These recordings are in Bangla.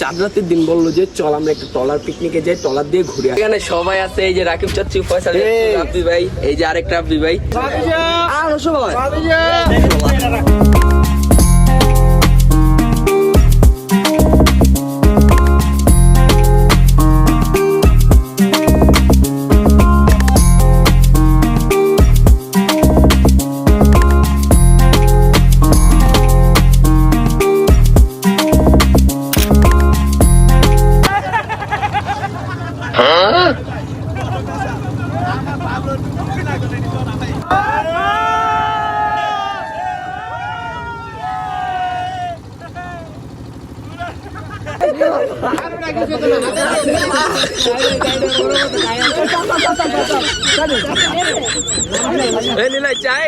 চাঁদ রাতের দিন বললো যে চল আমরা একটা টলার পিকনিকে যাই, টলার দিয়ে ঘুরে আসি। এখানে সবাই আছে, এই যে রাকিব চাচ্চু, ফয়সাল, রাব্বি ভাই, এই যে আরেকটা রাব্বি ভাই, আর সবাই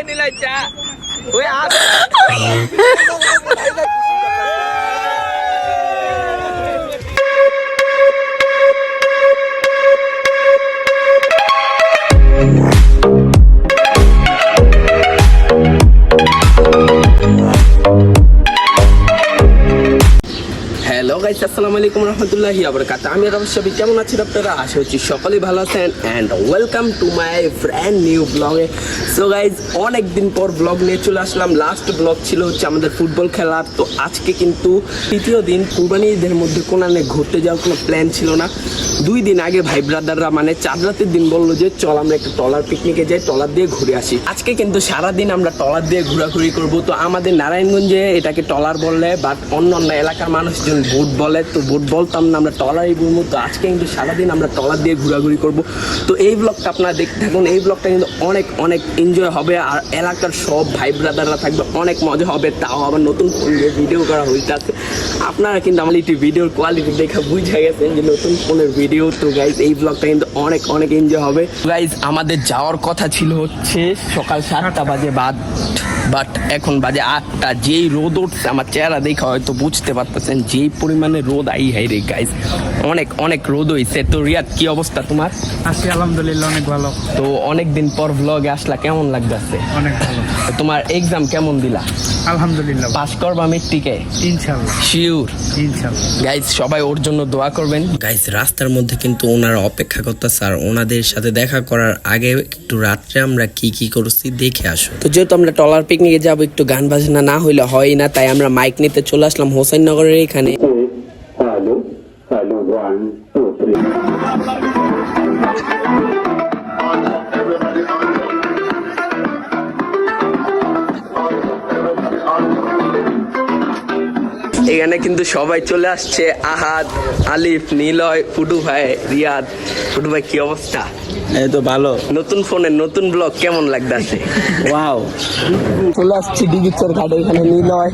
নীলাই চা ওই হ্যালো গাইস, আসসালামু আলাইকুম রহমতুল্লাহি ওয়া বারাকাতুহু। আমি রবি, কেমন আছেন আপনারা? আশা করছি সকলেই ভালো আছেন and welcome to my brand new ব্লগে। সো গাইজ, অনেক দিন পর ব্লগ নিয়ে চলে আসলাম। লাস্ট ব্লগ ছিল হচ্ছে আমাদের ফুটবল খেলার। তো আজকে কিন্তু তৃতীয় দিন, কুরবানি ঈদের মধ্যে কোনানে ঘুরতে যাওয়ার কোনো প্ল্যান ছিল না। 2 দিন আগে ভাই ব্রাদাররা মানে চাঁদ রাতের দিন বললো যে চল আমরা একটা টলার পিকনিকে যাই, টলার দিয়ে ঘুরে আসি। আজকে কিন্তু সারাদিন আমরা টলার দিয়ে ঘোরাঘুরি করবো। তো আমাদের নারায়ণগঞ্জে এটাকে টলার বললে, বাট অন্য অন্য এলাকার মানুষজন বোট বলে, তো বোট বলতাম না, আমরা টলারই বলবো। তো আজকে কিন্তু সারাদিন আমরা টলার দিয়ে ঘোরাঘুরি করবো। তো এই ব্লগটা আপনারা দেখতে থাকুন। এই ব্লগটা কিন্তু অনেক অনেক এনজয় হবে, আর এলাকার সব ভাই ব্রাদাররা থাকবে, অনেক মজা হবে। তাও আবার নতুন ফোন দিয়ে ভিডিও করা হইতেছে। আপনারা কিন্তু আমার এই ভিডিওর কোয়ালিটি দেখে বুঝে গেছেন যে নতুন ফোনের ভিডিও। তো গাইজ, এই ব্লগটা কিন্তু অনেক অনেক এনজয় হবে। গাইজ, আমাদের যাওয়ার কথা ছিল হচ্ছে সকাল 7টা বাজে, বাট এখন বাজে 8টা। যেই রোদ উঠছে, আমার চেহারা দেখে হয়তো বুঝতে পারতেছেন যেই পরিমাণে রোদ আই হাই রে গাইজ, অনেক অনেক রোদ হইছে। তো রিয়াদ, কি অবস্থা তোমার? আছি আলহামদুলিল্লাহ, অনেক ভালো। তো অনেকদিন পর ব্লগে আসলা, কেমন লাগতেছে? অনেক ভালো। তোমার এক্সাম কেমন দিলা? আলহামদুলিল্লাহ, পাস করবা মেট্রিকে? ইনশাআল্লাহ শিওর? ইনশাআল্লাহ। গাইজ, সবাই ওর জন্য দোয়া করবেন। গাইস, রাস্তার মধ্যে কিন্তু ওনারা অপেক্ষা করতেছে, আর ওনাদের সাথে দেখা করার আগে একটু রাত্রে আমরা কি কি করছি দেখে আসো। তো যেহেতু আমরা টলার পিকনিকে যাবো, একটু গান বাজনা না হইলে হয় না, তাই আমরা মাইক নিতে চলে আসলাম হোসেননগরের এখানে। Hello, 1, 2, 3. এখানে কিন্তু সবাই চলে আসছে, আহাদ, আলিফ, নিলয়, ফুটু ভাই, রিয়াদ। ফুটু ভাই, কি অবস্থা? এই তো ভালো। নতুন ফোনের নতুন ব্লগ কেমন লাগতেছে? ওয়াও, চলে আসছি ডিগিচর ঘাটে, এখানে নিলয়।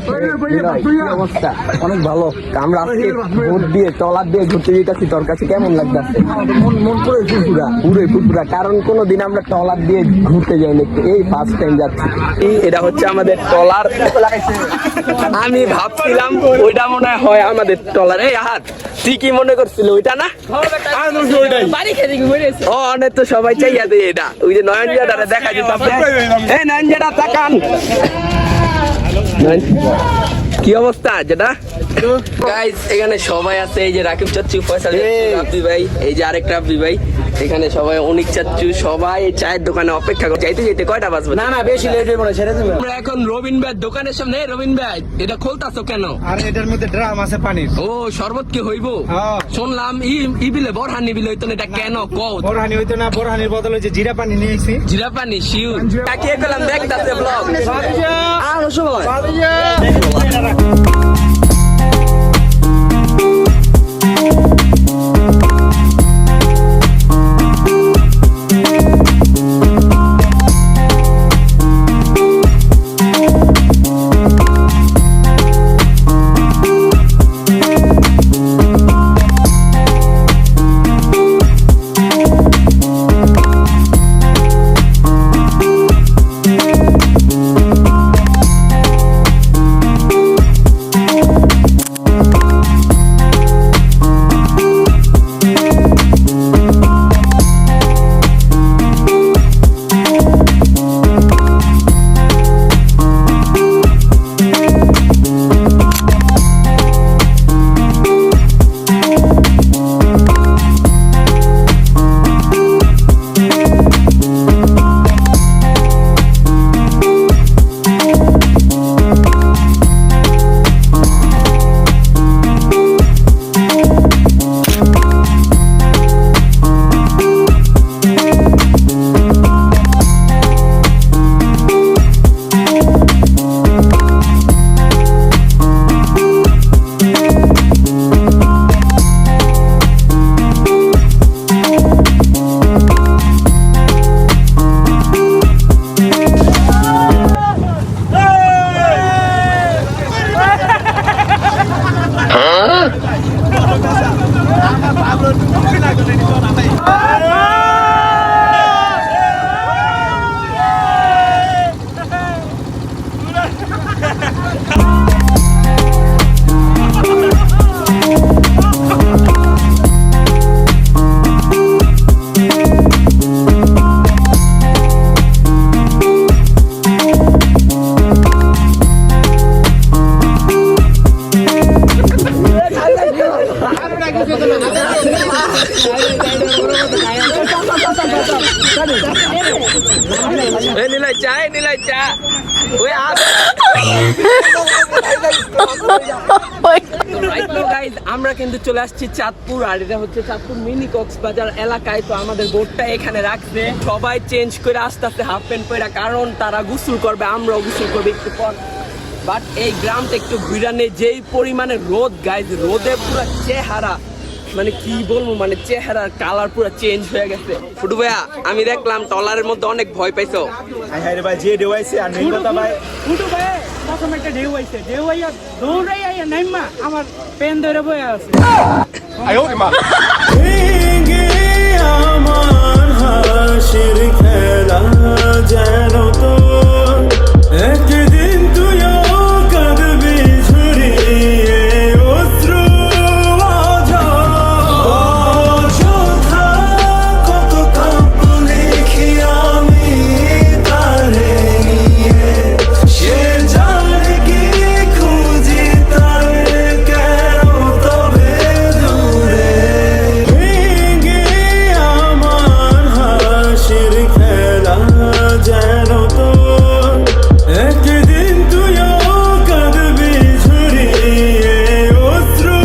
কি অবস্থা? অনেক ভালো। আমরা আজকে ভোট দিয়ে টলার দিয়ে ঘুরতে যেতেছি, তোর কাছে কেমন লাগতেছে? মন পুরো পুরো কারণ কোনোদিন আমরা টলার দিয়ে ঘুরতে যাইনি, এই ফার্স্ট টাইম যাচ্ছি। এটা হচ্ছে আমাদের টলার। আমি ভাবছিলাম ওইটা মনে হয় আমাদের টলার। এই আহাত, তুই কি মনে করছিল ওইটা না? অনেক তো সবাই চাইয়া দেয় এটা। ওই যে নয়নজাটা দেখা যেত, এই নয়নজাটা তাকান। কি অবস্থা যেটা? গাইস, এখানে সবাই আছে, এই যে রাকিব চাচ্চু, ফয়সাল, রাব্বি ভাই, এই যে আরেকটা রাব্বি ভাই, এখানে সবাই অনিক চাচ্চু, সবাই চায়ের দোকানে অপেক্ষা করে। যাইতে যাইতে কয়টা বাজবে? না বেশি লেট হইব না, ছেড়ে দেব। আমরা এখন রবিন ভাই দোকানের সামনে। রবিন ভাই, এটা খোলতাছো কেন? আর এটার মধ্যে ড্রাম আছে পানির। ও, শরবত কি হইব? শুনলাম ই বিলে বরহানি বিলে হইতো না, এটা কেন কও? বোরহানি হইতো না, বোরহানির বদলে যে জিরা পানি নিয়ে এসেছি। জিরা পানি শিউ তাকিয়ে গেলাম, দেখতাছে ব্লগ। আর সবাই নিলাই চা ওই আমরা কিন্তু চলে আসছি চাঁদপুর, আর এটা হচ্ছে চাঁদপুর মিনি কক্সবাজার এলাকায়। তো আমাদের বোটটা এখানে রাখছে, সবাই চেঞ্জ করে আস্তে আস্তে হাফ প্যান্ট পরে, কারণ তারা গোসল করবে, আমরাও গোসল করবো একটু পর। বাট এই গ্রামটা একটু ঘুরানে, যেই পরিমাণে রোদ গাইজ, রোদে পুরো চেহারা মানে কি বলবো, মানে চেহারার কালার পুরো চেঞ্জ হয়ে গেছে। ফুটু ভাইয়া, আমি দেখলাম ট্রলারের মধ্যে অনেক ভয় পাইছো। হ্যাঁ রে ভাই, যে ঢেউ আইছে আর নেই কথা ভাই। ফুটু ভাই প্রথম একটা ঢেউ আইছে, ঢেউ আইয়া দৌড়াই আইয়া নাইমা আমার পেন ধরে বয়ে আছে। আমার হাসির খেলা যেন তো একদিন তুইও কাঁদবি ঝুরিয়ে অশ্রু অযথা কত কাব্য লিখি আমি তারে নিয়ে, সে জানে কি খুঁজি তারে কেন তবে দূরে। ভেঙে আমার হাসির খেলা যেন তো একদিন তুইও কাঁদবি ঝুরিয়ে অশ্রু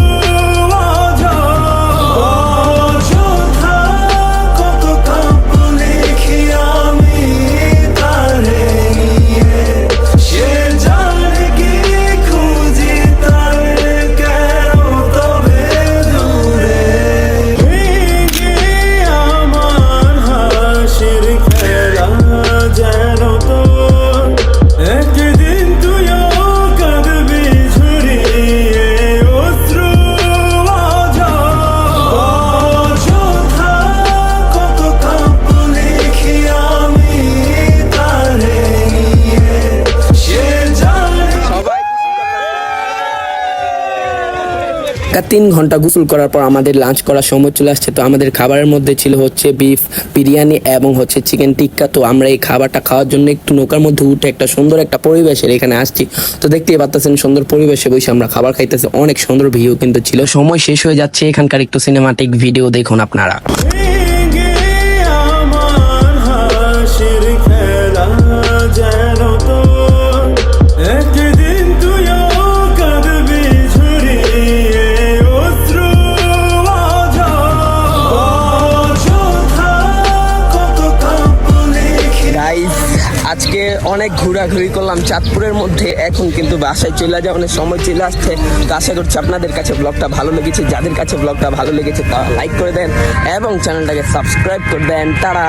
অযথা কত কাব্য লিখি আমি তারে নিয়ে, সে জানে কি খুঁজি তারে কেন তবে দূরে। ভেঙে আমার হাসির খেলা যেন তো একদিন তুইও কাঁদবি ঝুরিয়ে অশ্রু অযথা কত কাব্য লিখি আমি তারে নিয়ে, সে জানে। 3 ঘন্টা গোসল করার পর আমাদের লাঞ্চ করার সময় চলে আসছে। তো আমাদের খাবারের মধ্যে ছিল হচ্ছে বিফ বিরিয়ানি এবং হচ্ছে চিকেন টিক্কা। তো আমরা এই খাবারটা খাওয়ার জন্য একটু নৌকার মধ্যে উঠে একটা সুন্দর একটা পরিবেশের এখানে আসছি। তো দেখতেই পাচ্ছেন সুন্দর পরিবেশে বসে আমরা খাবার খাইতেছি, অনেক সুন্দর ভিউ কিন্তু ছিল। সময় শেষ হয়ে যাচ্ছে, এখানকার একটু সিনেমাটিক ভিডিও দেখুন আপনারা। ভেঙে আমার হাসির খেলা যেন তো একদিন তুইও কাঁদবি ঝুরিয়ে অশ্রু অযথা কত কাব্য লিখি। গাইস, আজকে অনেক ঘোরাঘুরি করলাম চাঁদপুরের মধ্যে, এখন কিন্তু বাসায় চলে যাওয়ার সময় চলে আসছে। তো আশা করছি আপনাদের কাছে ব্লগটা ভালো লেগেছে। যাদের কাছে ব্লগটা ভালো লেগেছে তারা লাইক করে দেন এবং চ্যানেলটাকে সাবস্ক্রাইব করে দেন। তারা